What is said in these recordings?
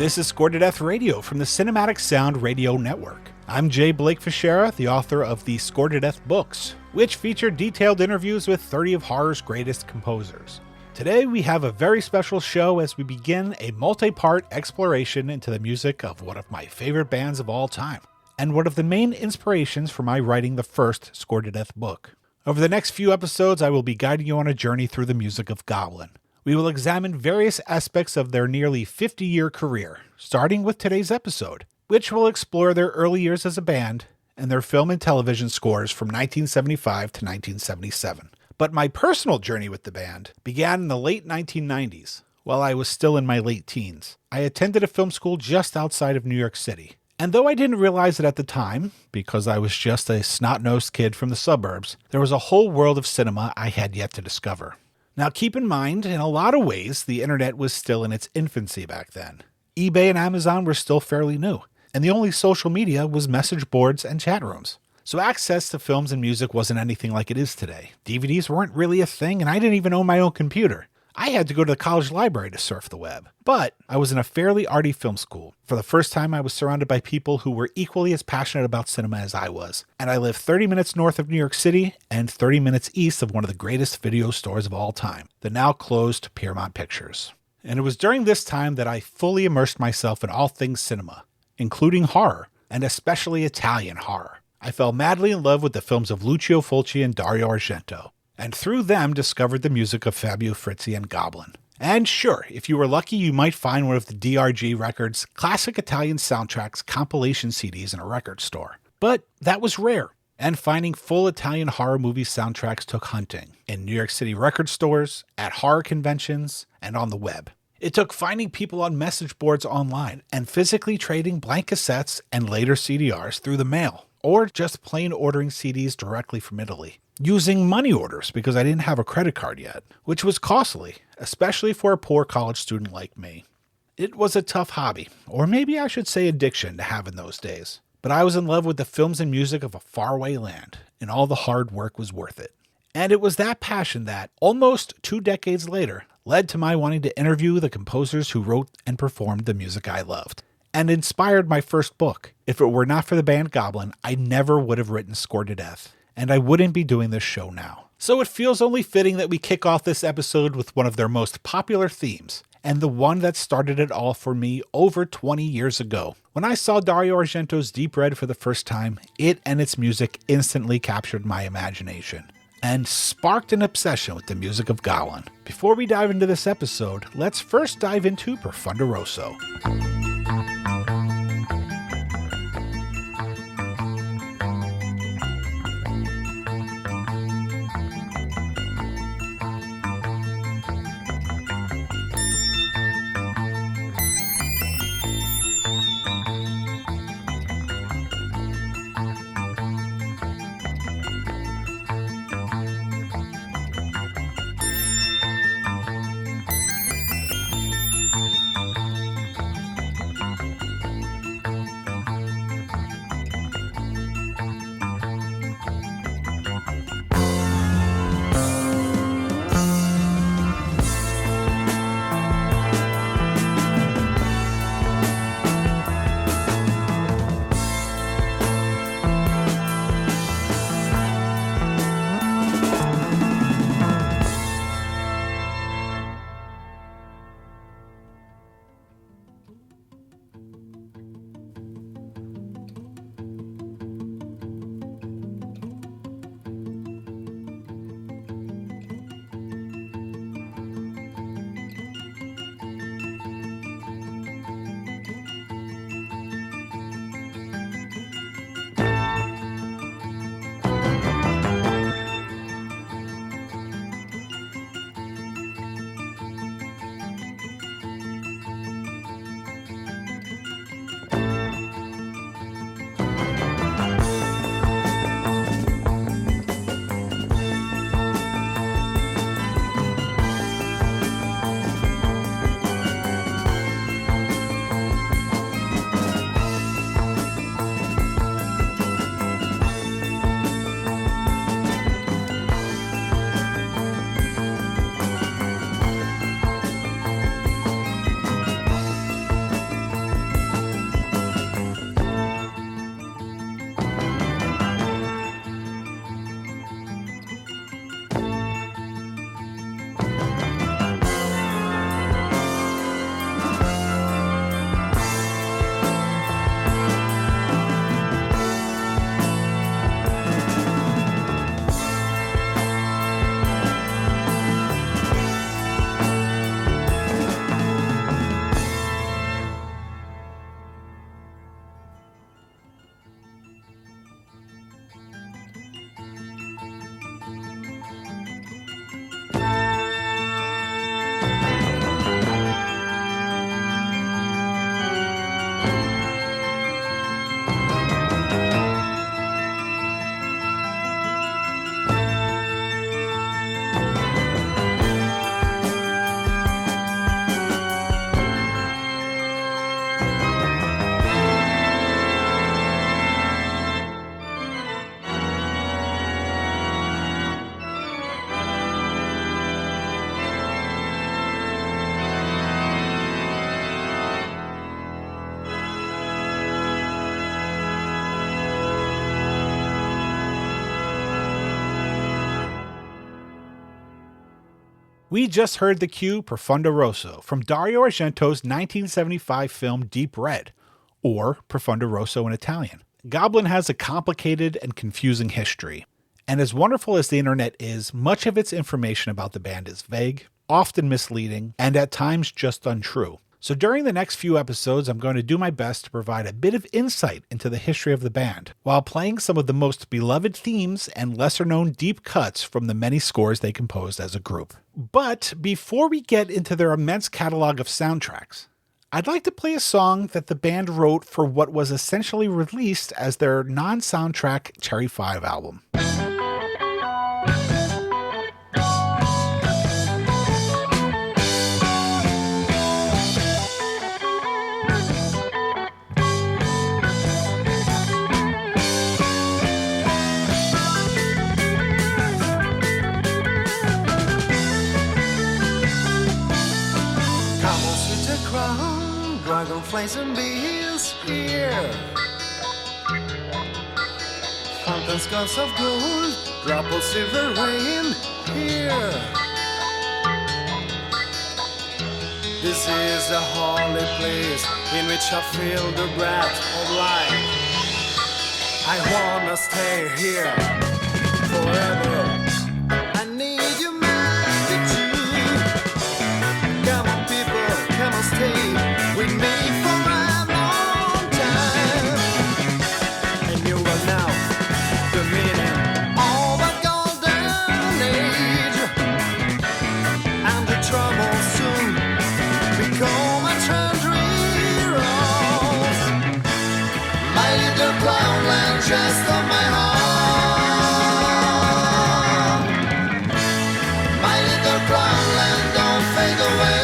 This is Scored to Death Radio from the Cinematic Sound Radio Network. I'm J. Blake Fichera, the author of the Scored to Death books, which feature detailed interviews with 30 of horror's greatest composers. Today we have a very special show as we begin a multi-part exploration into the music of one of my favorite bands of all time, and one of the main inspirations for my writing the first Scored to Death book. Over the next few episodes, I will be guiding you on a journey through the music of Goblin. We will examine various aspects of their nearly 50-year career, starting with today's episode, which will explore their early years as a band and their film and television scores from 1975 to 1977. But my personal journey with the band began in the late 1990s, while I was still in my late teens. I attended a film school just outside of New York City. And though I didn't realize it at the time, because I was just a snot-nosed kid from the suburbs, there was a whole world of cinema I had yet to discover. Now keep in mind, in a lot of ways, the internet was still in its infancy back then. eBay and Amazon were still fairly new, and the only social media was message boards and chat rooms. So access to films and music wasn't anything like it is today. DVDs weren't really a thing, and I didn't even own my own computer. I had to go to the college library to surf the web. But I was in a fairly arty film school. For the first time, I was surrounded by people who were equally as passionate about cinema as I was. And I lived 30 minutes north of New York City and 30 minutes east of one of the greatest video stores of all time, the now closed Paramount Pictures. And it was during this time that I fully immersed myself in all things cinema, including horror, and especially Italian horror. I fell madly in love with the films of Lucio Fulci and Dario Argento, and through them discovered the music of Fabio Frizzi and Goblin. And sure, if you were lucky, you might find one of the DRG Records classic Italian soundtracks compilation CDs in a record store. But that was rare, and finding full Italian horror movie soundtracks took hunting in New York City record stores, at horror conventions, and on the web. It took finding people on message boards online and physically trading blank cassettes and later CDRs through the mail, or just plain ordering CDs directly from Italy. Using money orders because I didn't have a credit card yet, which was costly, especially for a poor college student like me. It was a tough hobby, or maybe I should say addiction, to have in those days. But I was in love with the films and music of a faraway land, and all the hard work was worth it. And it was that passion that, almost 2 decades later, led to my wanting to interview the composers who wrote and performed the music I loved, and inspired my first book. If it were not for the band Goblin, I never would have written Scored to Death, and I wouldn't be doing this show now. So it feels only fitting that we kick off this episode with one of their most popular themes, and the one that started it all for me over 20 years ago. When I saw Dario Argento's Deep Red for the first time, it and its music instantly captured my imagination and sparked an obsession with the music of Goblin. Before we dive into this episode, let's first dive into Profondo Rosso. We just heard the cue Profondo Rosso from Dario Argento's 1975 film Deep Red, or Profondo Rosso in Italian. Goblin has a complicated and confusing history, and as wonderful as the internet is, much of its information about the band is vague, often misleading, and at times just untrue. So during the next few episodes, I'm going to do my best to provide a bit of insight into the history of the band, while playing some of the most beloved themes and lesser-known deep cuts from the many scores they composed as a group. But before we get into their immense catalog of soundtracks, I'd like to play a song that the band wrote for what was essentially released as their non-soundtrack Cherry 5 album. Dragonflies and bees here. Fountains, gods of gold, drop of silver rain here. This is a holy place in which I feel the breath of life. I wanna stay here forever. I need your magic too. Come on people, come on stay with me for a long time. And you will know the meaning of a golden age. And the trouble soon become a treasury rose. My little brown land just on my heart. My little brown land don't fade away.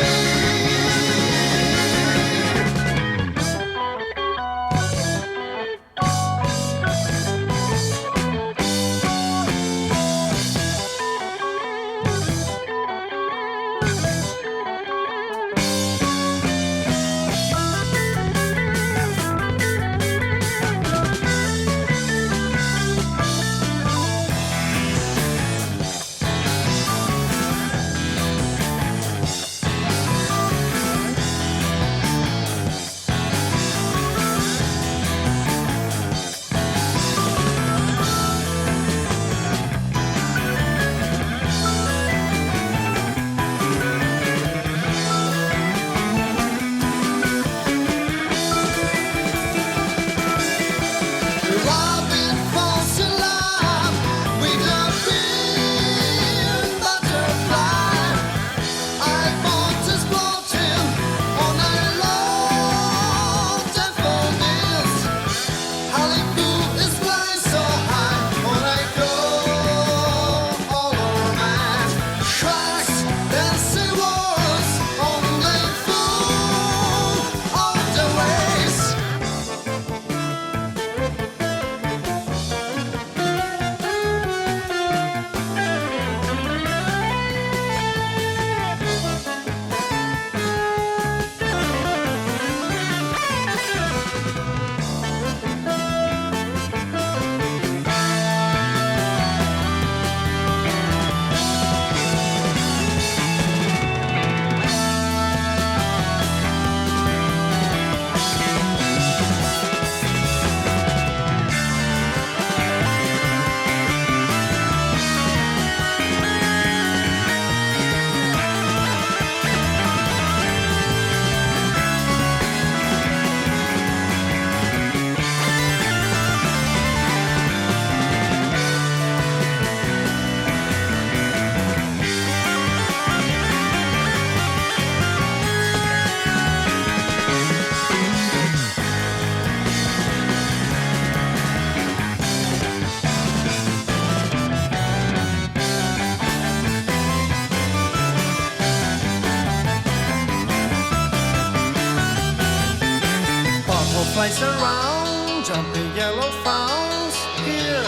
Flies around, jumping yellow fowls here.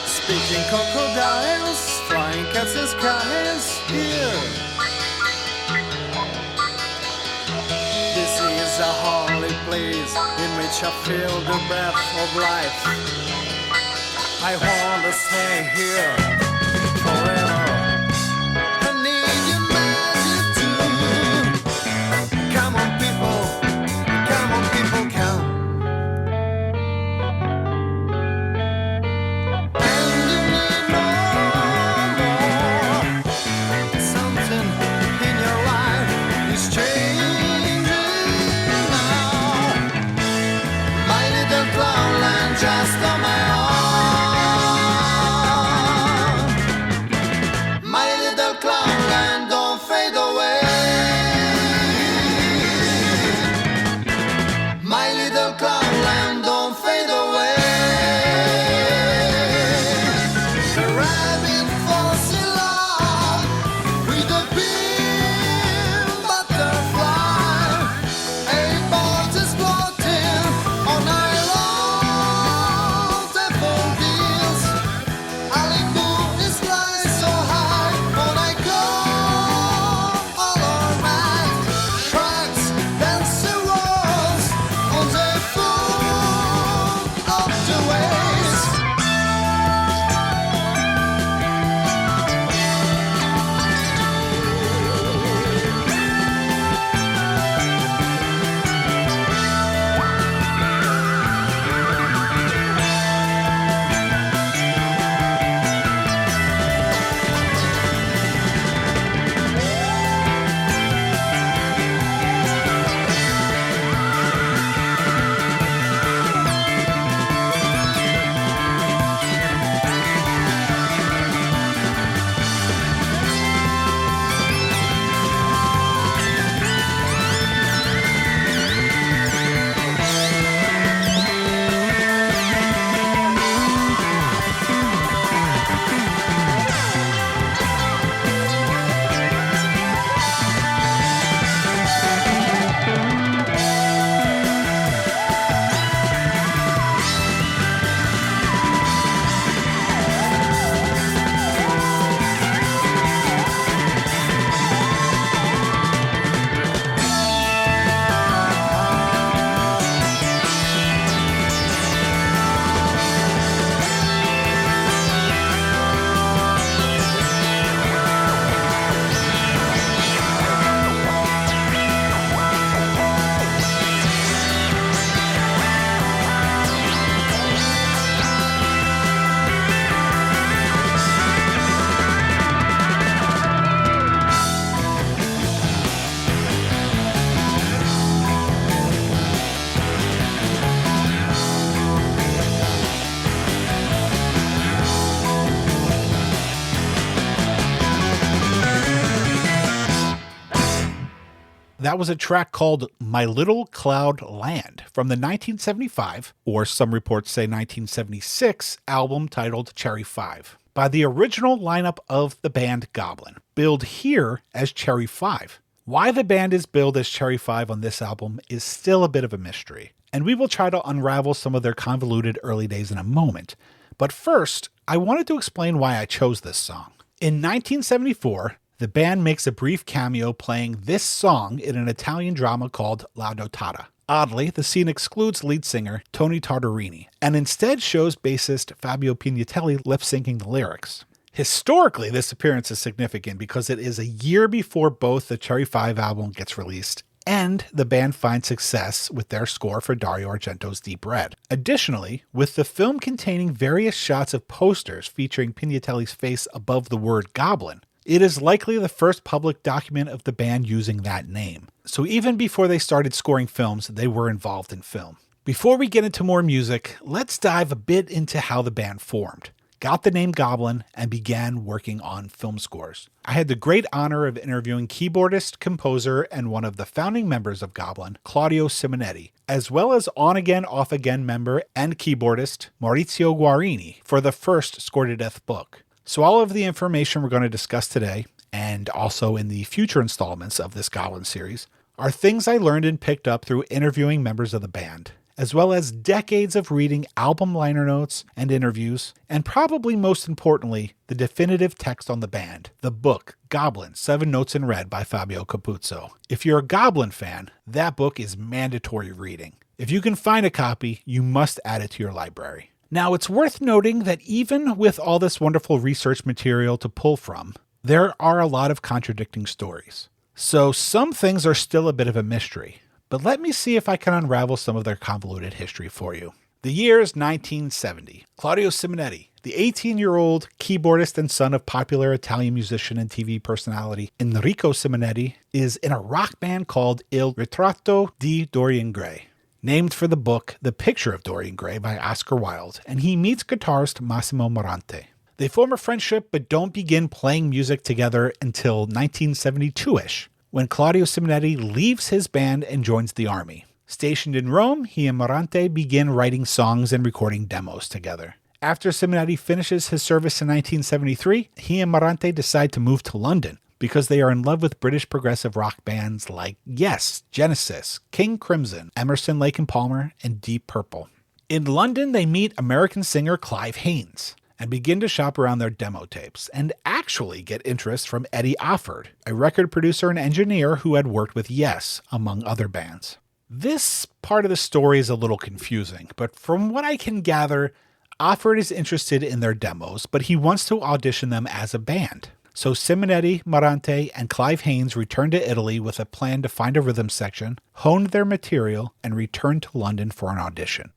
Speaking crocodiles, flying cats in skies here. This is a holy place in which I feel the breath of life. I wanna stay here forever. That was a track called My Little Cloud Land from the 1975, or some reports say 1976, album titled Cherry 5, by the original lineup of the band Goblin, billed here as Cherry 5. Why the band is billed as Cherry 5 on this album is still a bit of a mystery, and we will try to unravel some of their convoluted early days in a moment. But first, I wanted to explain why I chose this song. In 1974, the band makes a brief cameo playing this song in an Italian drama called La Notata. Oddly, the scene excludes lead singer Tony Tartarini, and instead shows bassist Fabio Pignatelli lip-syncing the lyrics. Historically, this appearance is significant because it is a year before both the Cherry 5 album gets released and the band finds success with their score for Dario Argento's Deep Red. Additionally, with the film containing various shots of posters featuring Pignatelli's face above the word Goblin, it is likely the first public document of the band using that name. So even before they started scoring films, they were involved in film. Before we get into more music, let's dive a bit into how the band formed, got the name Goblin, and began working on film scores. I had the great honor of interviewing keyboardist, composer, and one of the founding members of Goblin, Claudio Simonetti, as well as on-again, off-again member and keyboardist Maurizio Guarini for the first Score to Death book. So all of the information we're going to discuss today, and also in the future installments of this Goblin series, are things I learned and picked up through interviewing members of the band, as well as decades of reading album liner notes and interviews, and probably most importantly, the definitive text on the band, the book Goblin, 7 Notes in Red by Fabio Capuzzo. If you're a Goblin fan, that book is mandatory reading. If you can find a copy, you must add it to your library. Now, it's worth noting that even with all this wonderful research material to pull from, there are a lot of contradicting stories. So some things are still a bit of a mystery, but let me see if I can unravel some of their convoluted history for you. The year is 1970. Claudio Simonetti, the 18-year-old keyboardist and son of popular Italian musician and TV personality Enrico Simonetti, is in a rock band called Il Ritratto di Dorian Gray, named for the book The Picture of Dorian Gray by Oscar Wilde, and he meets guitarist Massimo Morante. They form a friendship but don't begin playing music together until 1972-ish, when Claudio Simonetti leaves his band and joins the army. Stationed in Rome, he and Morante begin writing songs and recording demos together. After Simonetti finishes his service in 1973, he and Morante decide to move to London, because they are in love with British progressive rock bands like Yes, Genesis, King Crimson, Emerson, Lake and Palmer, and Deep Purple. In London, they meet American singer Clive Haynes and begin to shop around their demo tapes and actually get interest from Eddie Offord, a record producer and engineer who had worked with Yes, among other bands. This part of the story is a little confusing, but from what I can gather, Offord is interested in their demos, but he wants to audition them as a band. So Simonetti, Morante, and Clive Haynes return to Italy with a plan to find a rhythm section, hone their material, and return to London for an audition.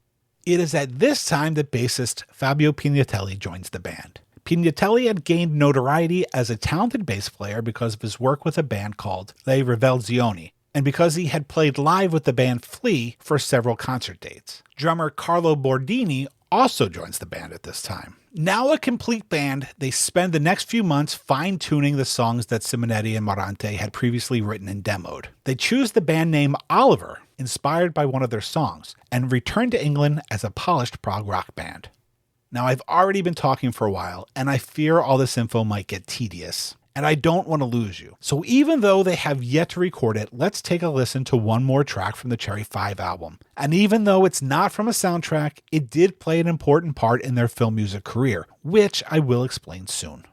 It is at this time that bassist Fabio Pignatelli joins the band. Pignatelli had gained notoriety as a talented bass player because of his work with a band called Le Rivelazioni, and because he had played live with the band Flea for several concert dates. Drummer Carlo Bordini also joins the band at this time. Now a complete band, they spend the next few months fine-tuning the songs that Simonetti and Morante had previously written and demoed. They choose the band name Oliver, inspired by one of their songs, and return to England as a polished prog rock band. Now I've already been talking for a while, and I fear all this info might get tedious, and I don't want to lose you. So even though they have yet to record it, let's take a listen to one more track from the Cherry 5 album. And even though it's not from a soundtrack, it did play an important part in their film music career, which I will explain soon.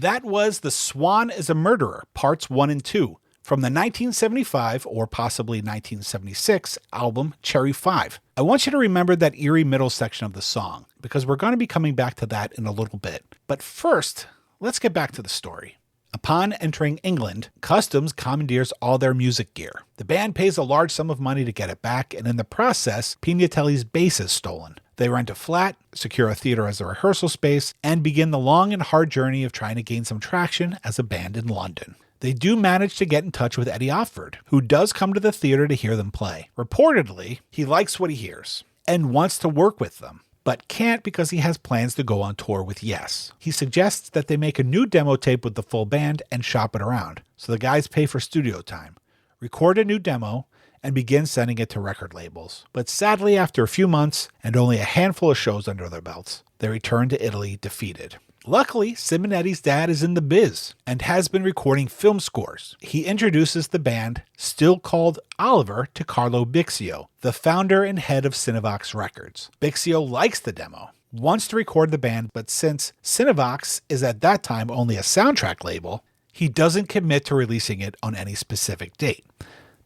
That was The Swan is a Murderer, Parts 1 and 2, from the 1975 or possibly 1976 album Cherry 5. I want you to remember that eerie middle section of the song, because we're going to be coming back to that in a little bit. But first, let's get back to the story. Upon entering England, Customs commandeers all their music gear. The band pays a large sum of money to get it back, and in the process, Pignatelli's bass is stolen. They rent a flat, secure a theater as a rehearsal space, and begin the long and hard journey of trying to gain some traction as a band in London. They do manage to get in touch with Eddie Offord, who does come to the theater to hear them play. Reportedly, he likes what he hears and wants to work with them, but can't because he has plans to go on tour with Yes. He suggests that they make a new demo tape with the full band and shop it around, so the guys pay for studio time, record a new demo, and begin sending it to record labels. But sadly, after a few months and only a handful of shows under their belts, they return to Italy defeated. Luckily, Simonetti's dad is in the biz and has been recording film scores. He introduces the band, still called Oliver, to Carlo Bixio, the founder and head of Cinevox Records. Bixio likes the demo, wants to record the band, but since Cinevox is at that time only a soundtrack label, he doesn't commit to releasing it on any specific date.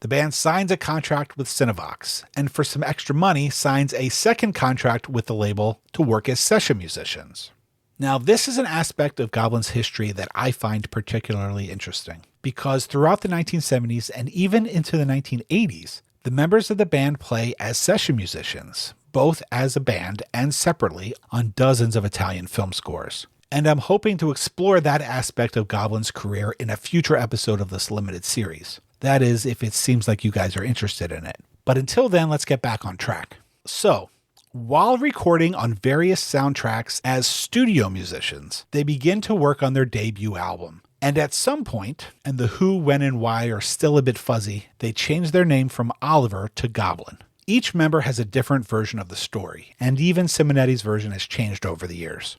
The band signs a contract with Cinevox, and for some extra money signs a second contract with the label to work as session musicians. Now, this is an aspect of Goblin's history that I find particularly interesting, because throughout the 1970s and even into the 1980s, the members of the band play as session musicians, both as a band and separately on dozens of Italian film scores. And I'm hoping to explore that aspect of Goblin's career in a future episode of this limited series. That is, if it seems like you guys are interested in it. But until then, let's get back on track. So, while recording on various soundtracks as studio musicians, they begin to work on their debut album. And at some point, and the who, when, and why are still a bit fuzzy, they change their name from Oliver to Goblin. Each member has a different version of the story, and even Simonetti's version has changed over the years.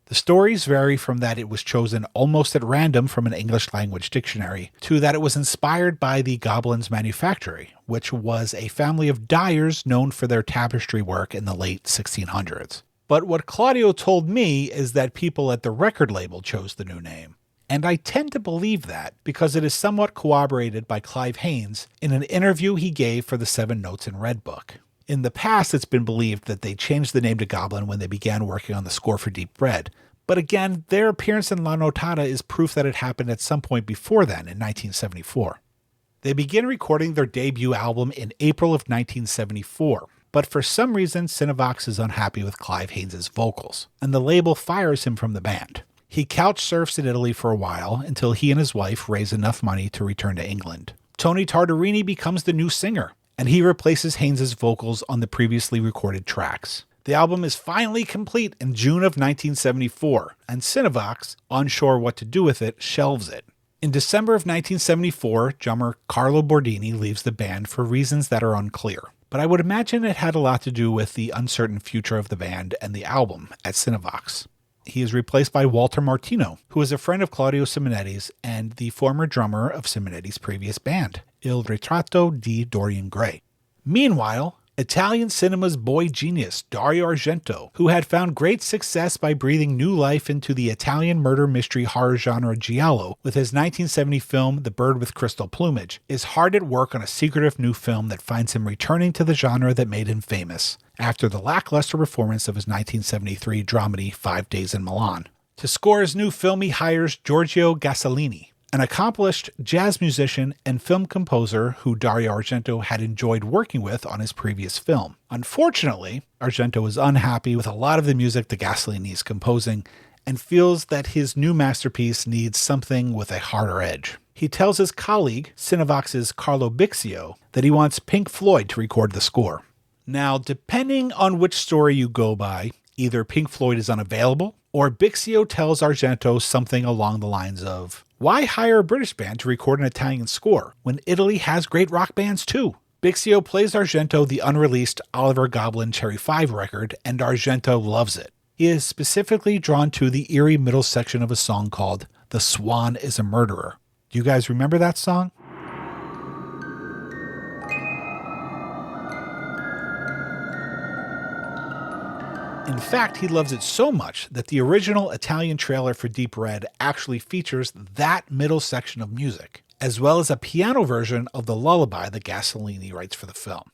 The stories vary from that it was chosen almost at random from an English language dictionary to that it was inspired by the Goblin's Manufactory, which was a family of dyers known for their tapestry work in the late 1600s. But what Claudio told me is that people at the record label chose the new name. And I tend to believe that because it is somewhat corroborated by Clive Haynes in an interview he gave for the 7 Notes in Red book. In the past, it's been believed that they changed the name to Goblin when they began working on the score for Deep Red. But again, their appearance in La Notata is proof that it happened at some point before then, in 1974. They begin recording their debut album in April of 1974, but for some reason, Cinevox is unhappy with Clive Haynes' vocals, and the label fires him from the band. He couch surfs in Italy for a while until he and his wife raise enough money to return to England. Tony Tartarini becomes the new singer, and he replaces Haynes' vocals on the previously recorded tracks. The album is finally complete in June of 1974, and Cinevox, unsure what to do with it, shelves it. In December of 1974, drummer Carlo Bordini leaves the band for reasons that are unclear, but I would imagine it had a lot to do with the uncertain future of the band and the album at Cinevox. He is replaced by Walter Martino, who is a friend of Claudio Simonetti's and the former drummer of Simonetti's previous band, Il Ritratto di Dorian Gray. Meanwhile, Italian cinema's boy genius, Dario Argento, who had found great success by breathing new life into the Italian murder mystery horror genre giallo with his 1970 film The Bird with Crystal Plumage, is hard at work on a secretive new film that finds him returning to the genre that made him famous, after the lackluster performance of his 1973 dramedy 5 Days in Milan. To score his new film, he hires Giorgio Gasolini, an accomplished jazz musician and film composer who Dario Argento had enjoyed working with on his previous film. Unfortunately, Argento is unhappy with a lot of the music that Gasolini is composing and feels that his new masterpiece needs something with a harder edge. He tells his colleague, Cinevox's Carlo Bixio, that he wants Pink Floyd to record the score. Now, depending on which story you go by, either Pink Floyd is unavailable, or Bixio tells Argento something along the lines of, "Why hire a British band to record an Italian score when Italy has great rock bands too?" Bixio plays Argento the unreleased Oliver Goblin Cherry 5 record, and Argento loves it. He is specifically drawn to the eerie middle section of a song called The Swan is a Murderer. Do you guys remember that song? In fact, he loves it so much that the original Italian trailer for Deep Red actually features that middle section of music, as well as a piano version of the lullaby that Gasolini writes for the film.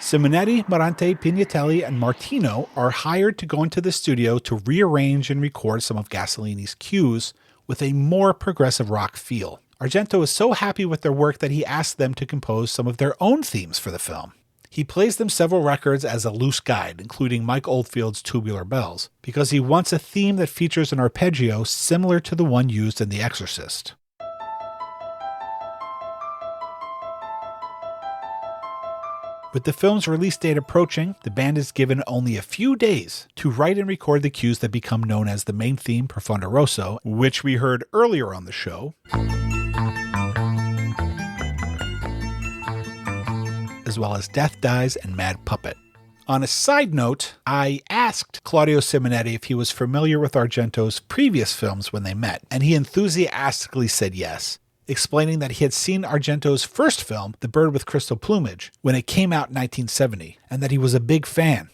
Simonetti, Morante, Pignatelli, and Martino are hired to go into the studio to rearrange and record some of Gasolini's cues with a more progressive rock feel. Argento is so happy with their work that he asked them to compose some of their own themes for the film. He plays them several records as a loose guide, including Mike Oldfield's Tubular Bells, because he wants a theme that features an arpeggio similar to the one used in The Exorcist. With the film's release date approaching, the band is given only a few days to write and record the cues that become known as the main theme, Profondo Rosso, which we heard earlier on the show, as well as Death Dies and Mad Puppet. On a side note, I asked Claudio Simonetti if he was familiar with Argento's previous films when they met, and he enthusiastically said yes, explaining that he had seen Argento's first film, The Bird with Crystal Plumage, when it came out in 1970, and that he was a big fan.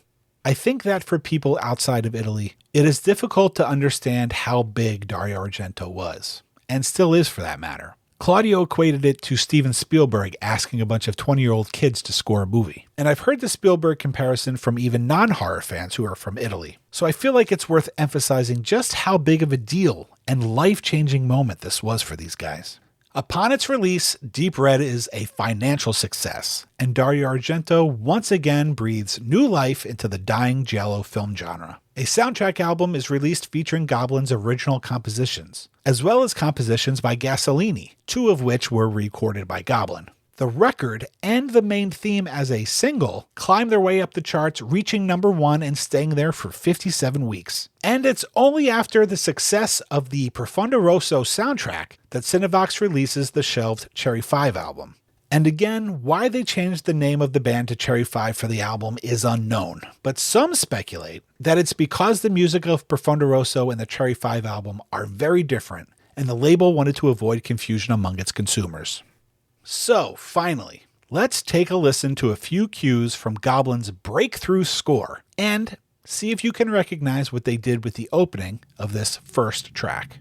I think that for people outside of Italy, it is difficult to understand how big Dario Argento was, and still is for that matter. Claudio equated it to Steven Spielberg asking a bunch of 20-year-old kids to score a movie. And I've heard the Spielberg comparison from even non-horror fans who are from Italy. So I feel like it's worth emphasizing just how big of a deal and life-changing moment this was for these guys. Upon its release, Deep Red is a financial success, and Dario Argento once again breathes new life into the dying giallo film genre. A soundtrack album is released featuring Goblin's original compositions, as well as compositions by Gasolini, two of which were recorded by Goblin. The record and the main theme as a single climbed their way up the charts, reaching number 1 and staying there for 57 weeks. And it's only after the success of the Profondo Rosso soundtrack that Cinevox releases the shelved Cherry 5 album. And again, why they changed the name of the band to Cherry 5 for the album is unknown, but some speculate that it's because the music of Profondo Rosso and the Cherry 5 album are very different, and the label wanted to avoid confusion among its consumers. So, finally, let's take a listen to a few cues from Goblin's breakthrough score and see if you can recognize what they did with the opening of this first track.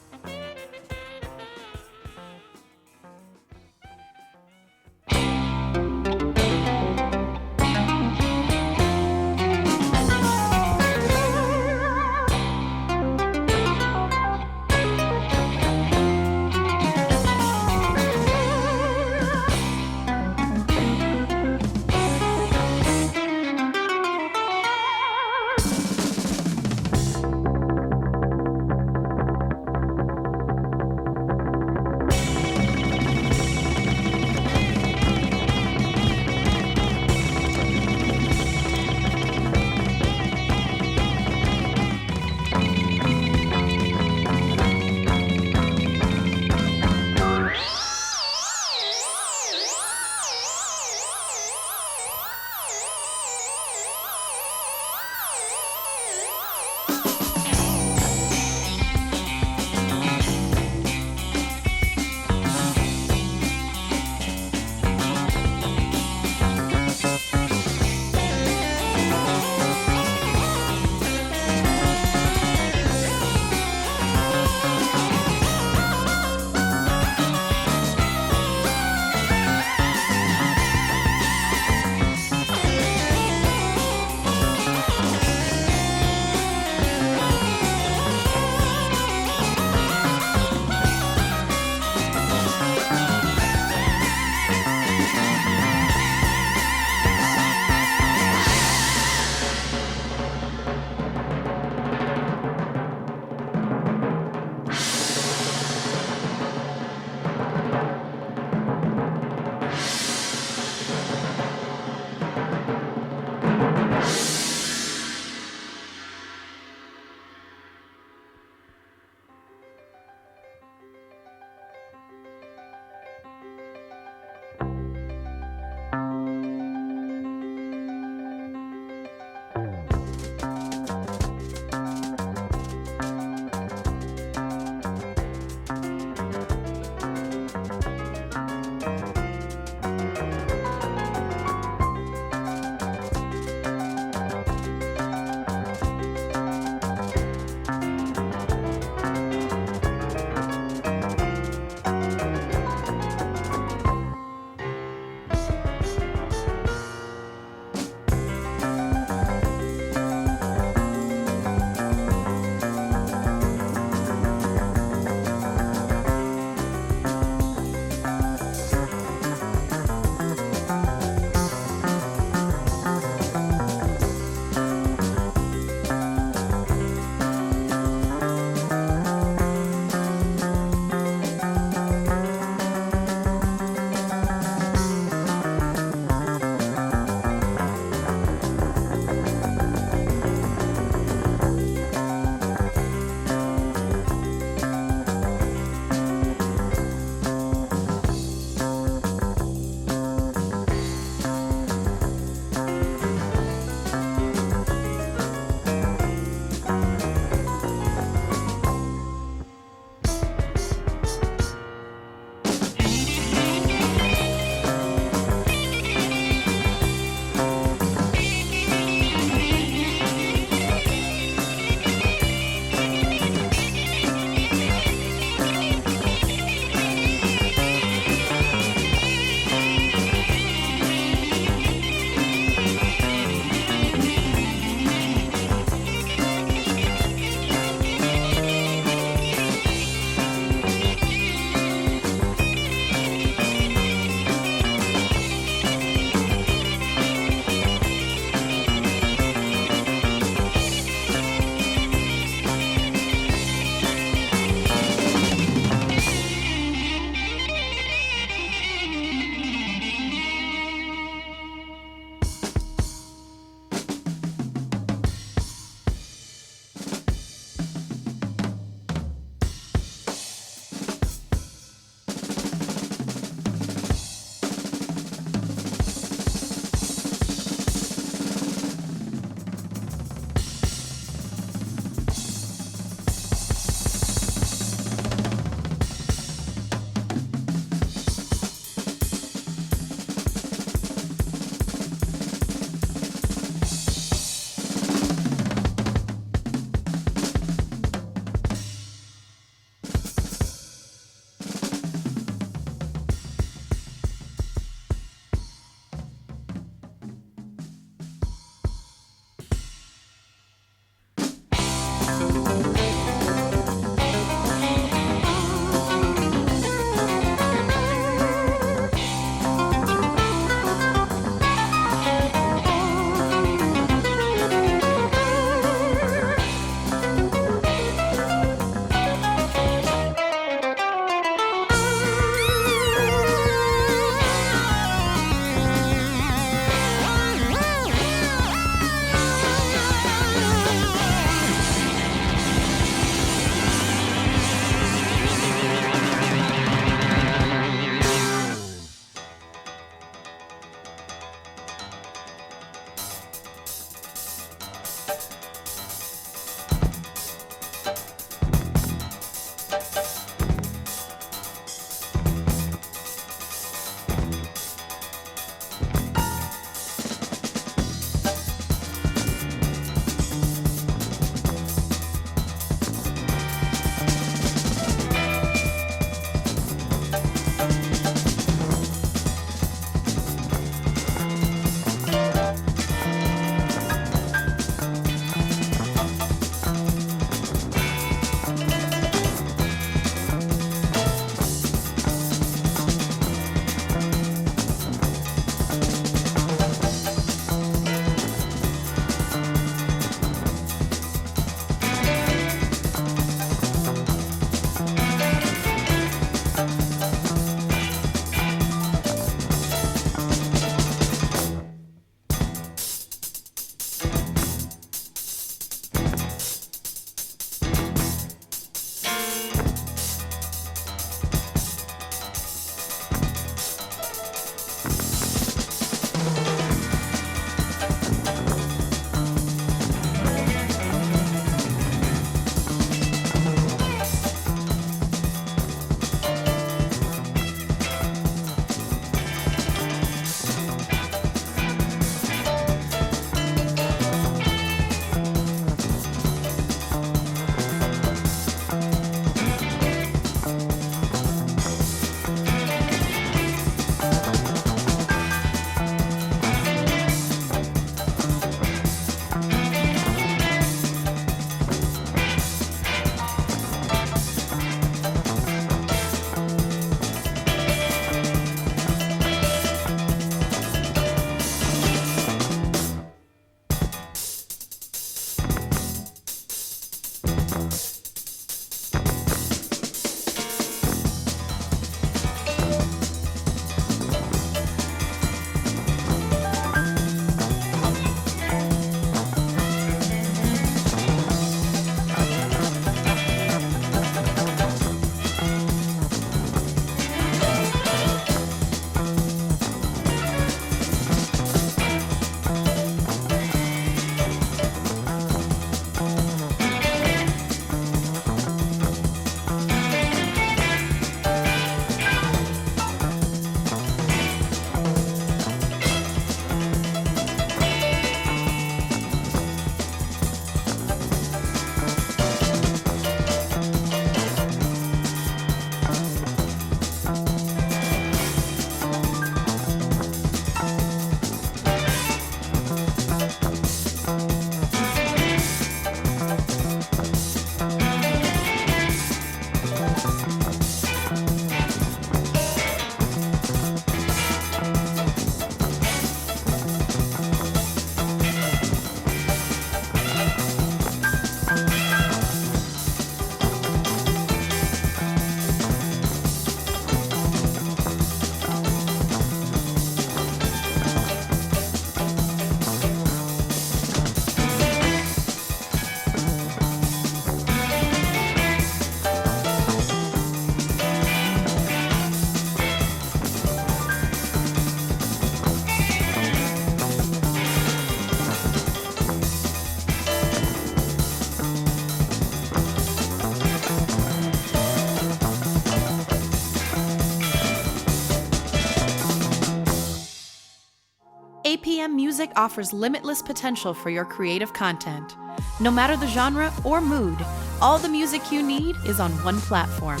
APM Music offers limitless potential for your creative content. No matter the genre or mood, all the music you need is on one platform.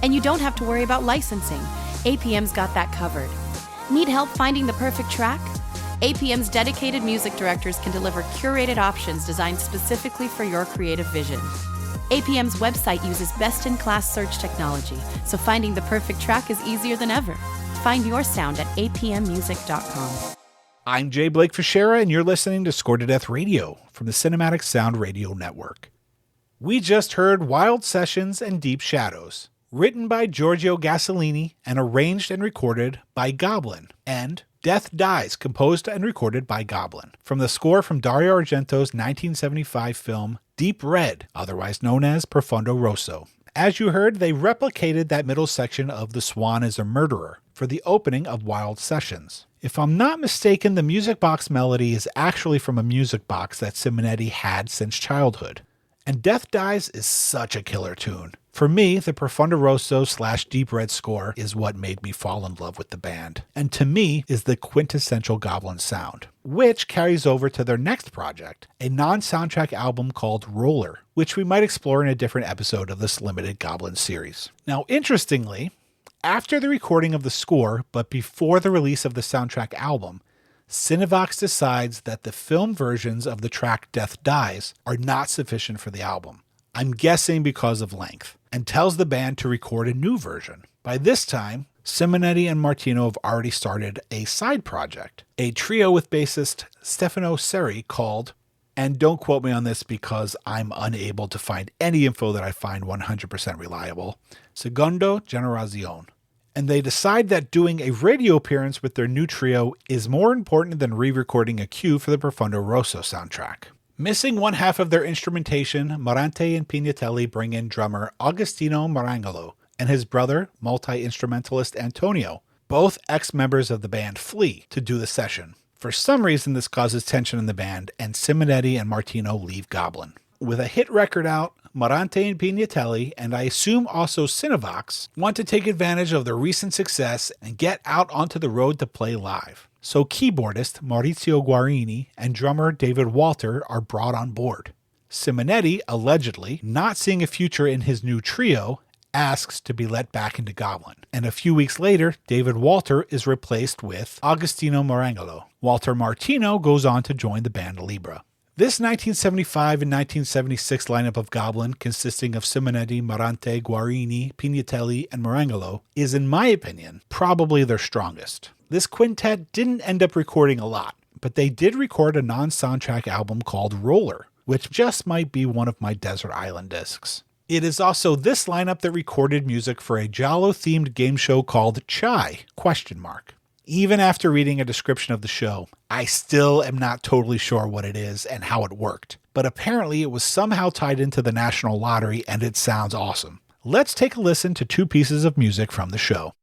And you don't have to worry about licensing. APM's got that covered. Need help finding the perfect track? APM's dedicated music directors can deliver curated options designed specifically for your creative vision. APM's website uses best-in-class search technology, so finding the perfect track is easier than ever. Find your sound at apmmusic.com. I'm Jay Blake Fichera, and you're listening to Score to Death Radio from the Cinematic Sound Radio Network. We just heard Wild Sessions and Deep Shadows, written by Giorgio Gasolini and arranged and recorded by Goblin, and Death Dies, composed and recorded by Goblin, from the score from Dario Argento's 1975 film Deep Red, otherwise known as Profondo Rosso. As you heard, they replicated that middle section of The Swan is a Murderer for the opening of Wild Sessions. If I'm not mistaken, the music box melody is actually from a music box that Simonetti had since childhood. And Death Dies is such a killer tune. For me, the Profondo Rosso / Deep Red score is what made me fall in love with the band, and to me is the quintessential Goblin sound, which carries over to their next project, a non-soundtrack album called Roller, which we might explore in a different episode of this limited Goblin series. Now, interestingly, after the recording of the score, but before the release of the soundtrack album, Cinevox decides that the film versions of the track Death Dies are not sufficient for the album. I'm guessing because of length, and tells the band to record a new version. By this time, Simonetti and Martino have already started a side project, a trio with bassist Stefano Seri called, and don't quote me on this because I'm unable to find any info that I find 100% reliable, Secondo Generazione. And they decide that doing a radio appearance with their new trio is more important than re-recording a cue for the Profondo Rosso soundtrack. Missing one half of their instrumentation, Morante and Pignatelli bring in drummer Agostino Marangolo and his brother, multi-instrumentalist Antonio, both ex-members of the band Flea, to do the session. For some reason, this causes tension in the band, and Simonetti and Martino leave Goblin. With a hit record out, Morante and Pignatelli, and I assume also Cinevox, want to take advantage of their recent success and get out onto the road to play live. So keyboardist Maurizio Guarini and drummer David Walter are brought on board. Simonetti, allegedly not seeing a future in his new trio, asks to be let back into Goblin. And a few weeks later, David Walter is replaced with Agostino Marangolo. Walter Martino goes on to join the band Libra. This 1975 and 1976 lineup of Goblin, consisting of Simonetti, Morante, Guarini, Pignatelli, and Marangolo, is, in my opinion, probably their strongest. This quintet didn't end up recording a lot, but they did record a non-soundtrack album called Roller, which just might be one of my Desert Island discs. It is also this lineup that recorded music for a Giallo-themed game show called Chai? Even after reading a description of the show, I still am not totally sure what it is and how it worked, but apparently it was somehow tied into the National Lottery and it sounds awesome. Let's take a listen to two pieces of music from the show.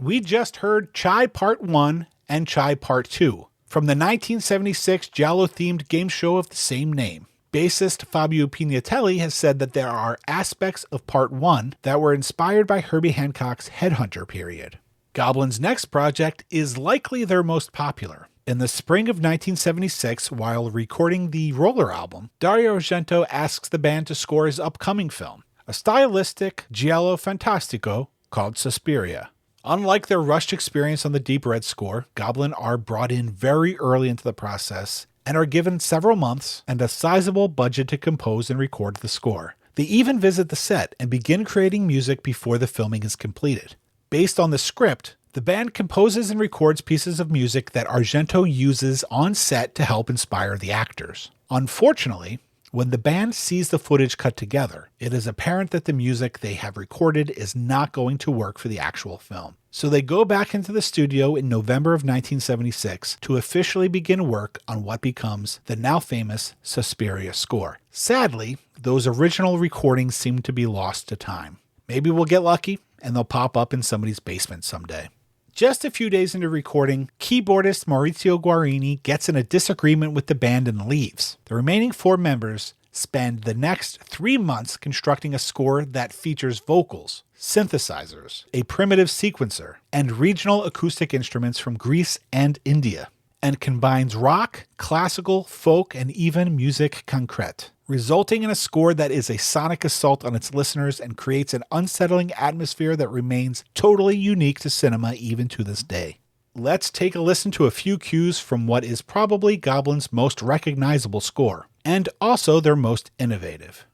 We just heard Chai Part 1 and Chai Part 2 from the 1976 Giallo-themed game show of the same name. Bassist Fabio Pignatelli has said that there are aspects of Part 1 that were inspired by Herbie Hancock's Headhunter period. Goblin's next project is likely their most popular. In the spring of 1976, while recording the Roller album, Dario Argento asks the band to score his upcoming film, a stylistic giallo fantastico called Suspiria. Unlike their rushed experience on the Deep Red score, Goblin are brought in very early into the process and are given several months and a sizable budget to compose and record the score. They even visit the set and begin creating music before the filming is completed. Based on the script, the band composes and records pieces of music that Argento uses on set to help inspire the actors. Unfortunately, when the band sees the footage cut together, it is apparent that the music they have recorded is not going to work for the actual film. So they go back into the studio in November of 1976 to officially begin work on what becomes the now famous Suspiria score. Sadly, those original recordings seem to be lost to time. Maybe we'll get lucky and they'll pop up in somebody's basement someday. Just a few days into recording, keyboardist Maurizio Guarini gets in a disagreement with the band and leaves. The remaining 4 members spend the next 3 months constructing a score that features vocals, synthesizers, a primitive sequencer, and regional acoustic instruments from Greece and India, and combines rock, classical, folk, and even musique concrète, resulting in a score that is a sonic assault on its listeners and creates an unsettling atmosphere that remains totally unique to cinema even to this day. Let's take a listen to a few cues from what is probably Goblin's most recognizable score, and also their most innovative.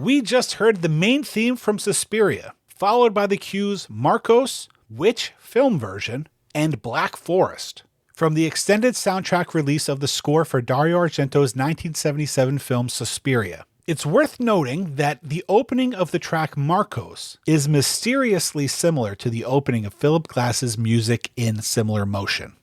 We just heard the main theme from Suspiria, followed by the cues Marcos, Witch film version, and Black Forest, from the extended soundtrack release of the score for Dario Argento's 1977 film Suspiria. It's worth noting that the opening of the track Marcos is mysteriously similar to the opening of Philip Glass's music in Similar Motion.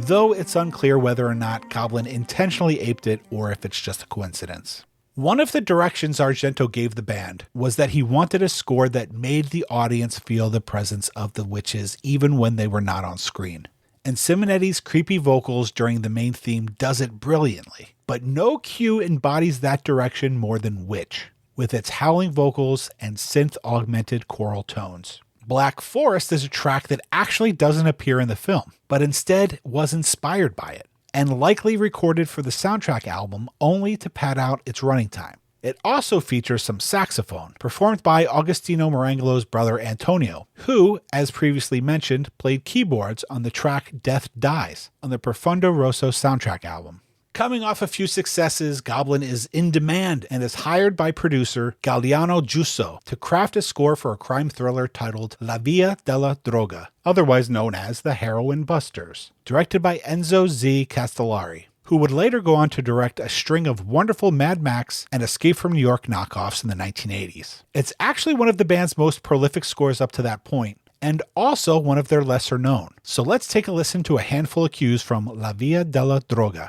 Though it's unclear whether or not Goblin intentionally aped it or if it's just a coincidence. One of the directions Argento gave the band was that he wanted a score that made the audience feel the presence of the witches even when they were not on screen. And Simonetti's creepy vocals during the main theme does it brilliantly, but no cue embodies that direction more than Witch, with its howling vocals and synth-augmented choral tones. Black Forest is a track that actually doesn't appear in the film, but instead was inspired by it, and likely recorded for the soundtrack album only to pad out its running time. It also features some saxophone, performed by Agostino Marangolo's brother Antonio, who, as previously mentioned, played keyboards on the track Death Dies on the Profondo Rosso soundtrack album. Coming off a few successes, Goblin is in demand and is hired by producer Galliano Giusso to craft a score for a crime thriller titled La Via della Droga, otherwise known as The Heroin Busters, directed by Enzo Z. Castellari, who would later go on to direct a string of wonderful Mad Max and Escape from New York knockoffs in the 1980s. It's actually one of the band's most prolific scores up to that point, and also one of their lesser known. So let's take a listen to a handful of cues from La Via della Droga.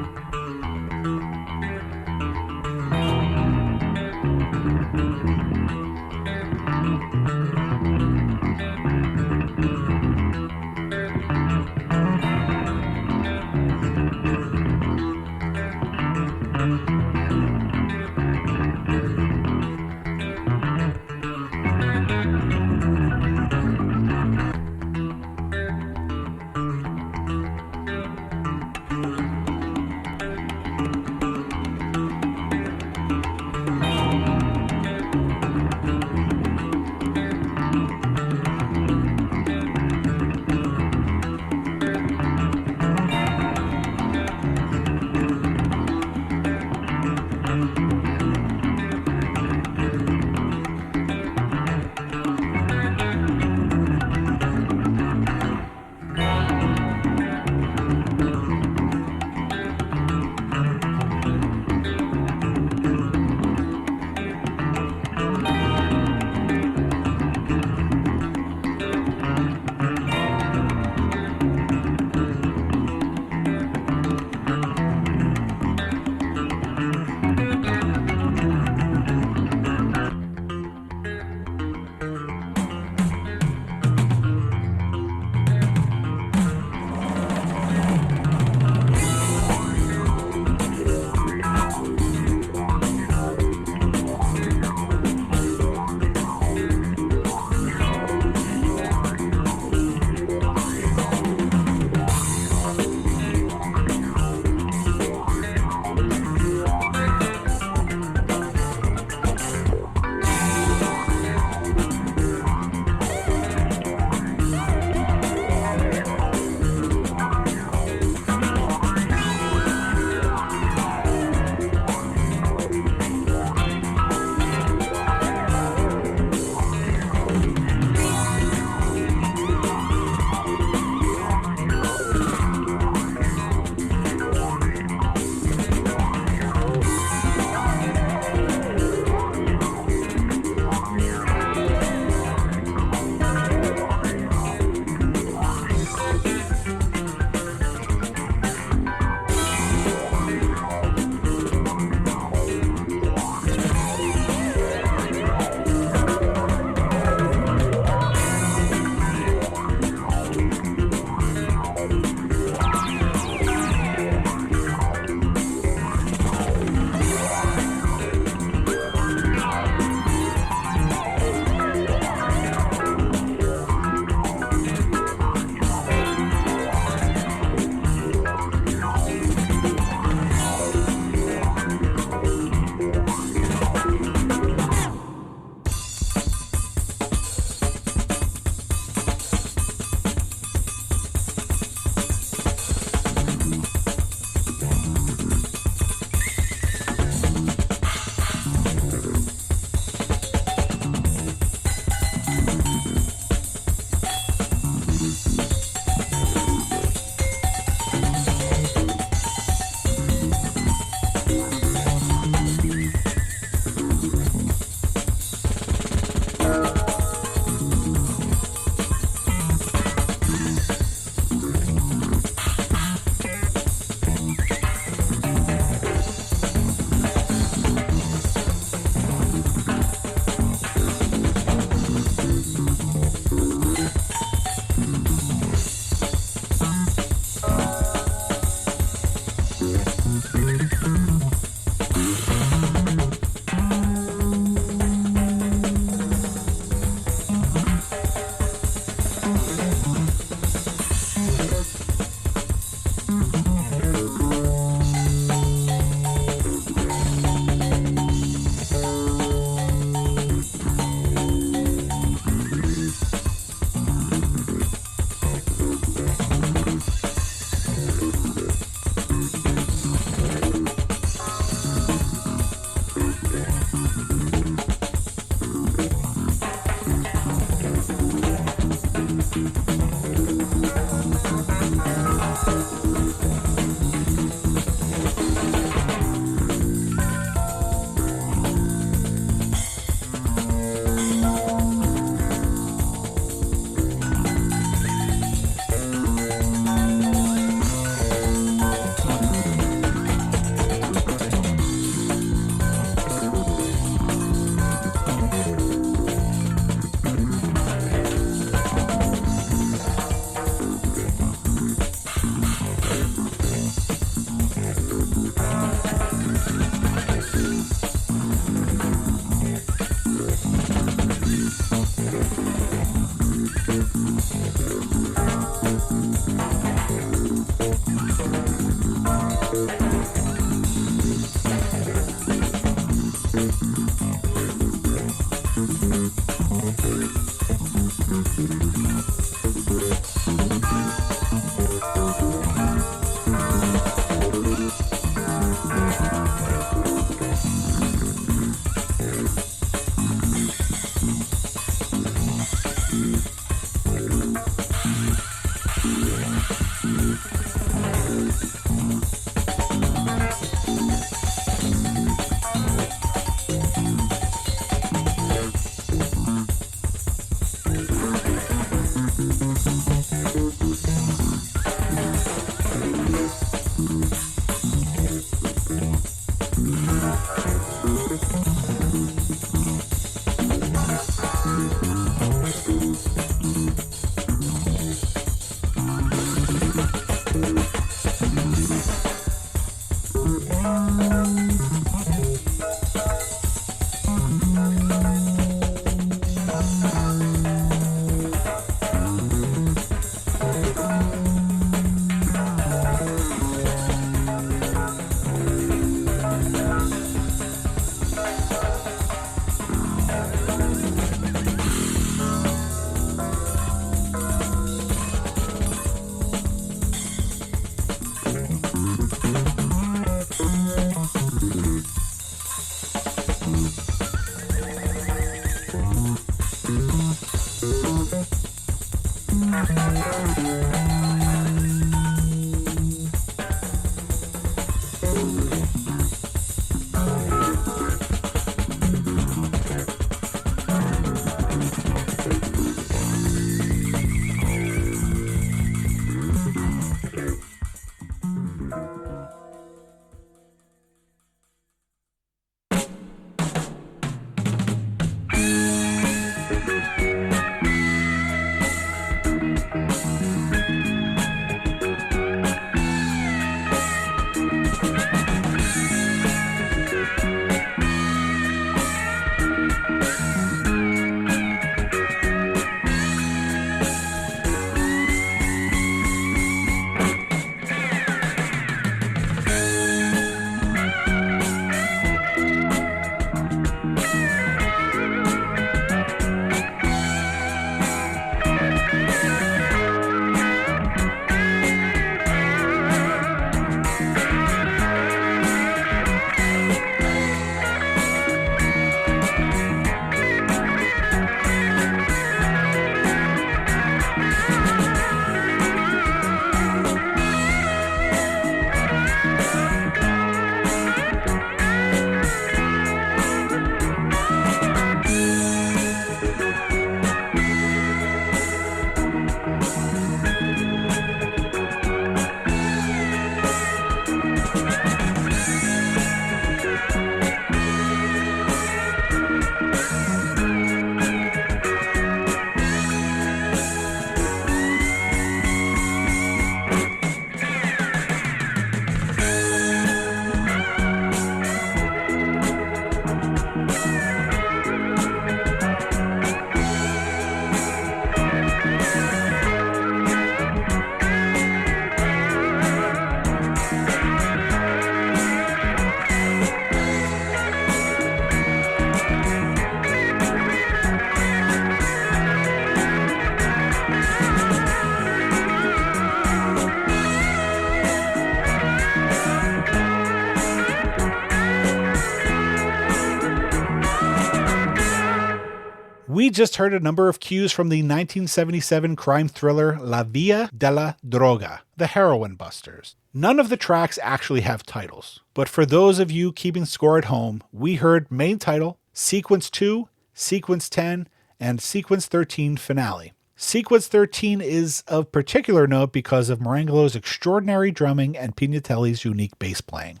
We just heard a number of cues from the 1977 crime thriller La Via della Droga, The Heroin Busters. None of the tracks actually have titles, but for those of you keeping score at home, we heard main title, Sequence 2, Sequence 10, and Sequence 13 finale. Sequence 13 is of particular note because of Marangolo's extraordinary drumming and Pignatelli's unique bass playing.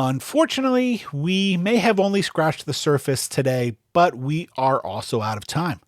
Unfortunately, we may have only scratched the surface today, but we are also out of time.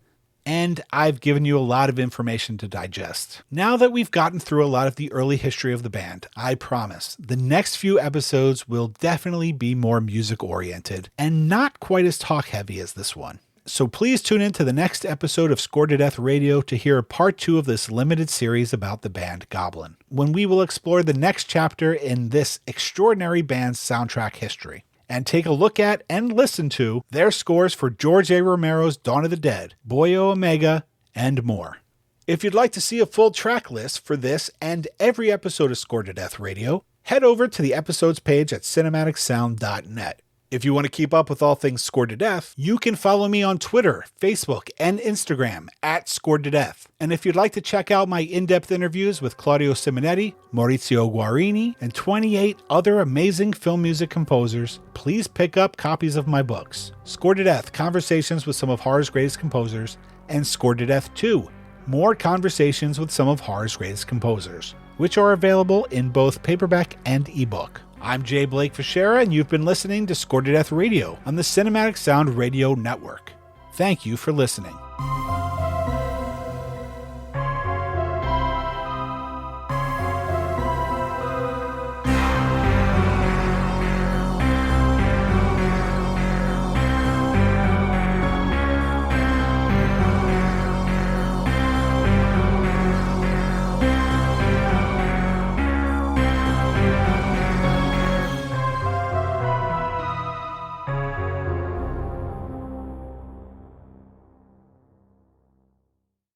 And I've given you a lot of information to digest. Now that we've gotten through a lot of the early history of the band, I promise the next few episodes will definitely be more music-oriented and not quite as talk-heavy as this one. So please tune in to the next episode of Scored to Death Radio to hear part 2 of this limited series about the band Goblin, when we will explore the next chapter in this extraordinary band's soundtrack history, and take a look at and listen to their scores for George A. Romero's Dawn of the Dead, Boyo Omega, and more. If you'd like to see a full track list for this and every episode of Scored to Death Radio, head over to the episodes page at cinematicsound.net. If you want to keep up with all things Scored to Death, you can follow me on Twitter, Facebook, and Instagram at Scored to Death. And if you'd like to check out my in-depth interviews with Claudio Simonetti, Maurizio Guarini, and 28 other amazing film music composers, please pick up copies of my books, Scored to Death, Conversations with Some of Horror's Greatest Composers, and Scored to Death 2, More Conversations with Some of Horror's Greatest Composers, which are available in both paperback and ebook. I'm J. Blake Fichera, and you've been listening to Scored to Death Radio on the Cinematic Sound Radio Network. Thank you for listening.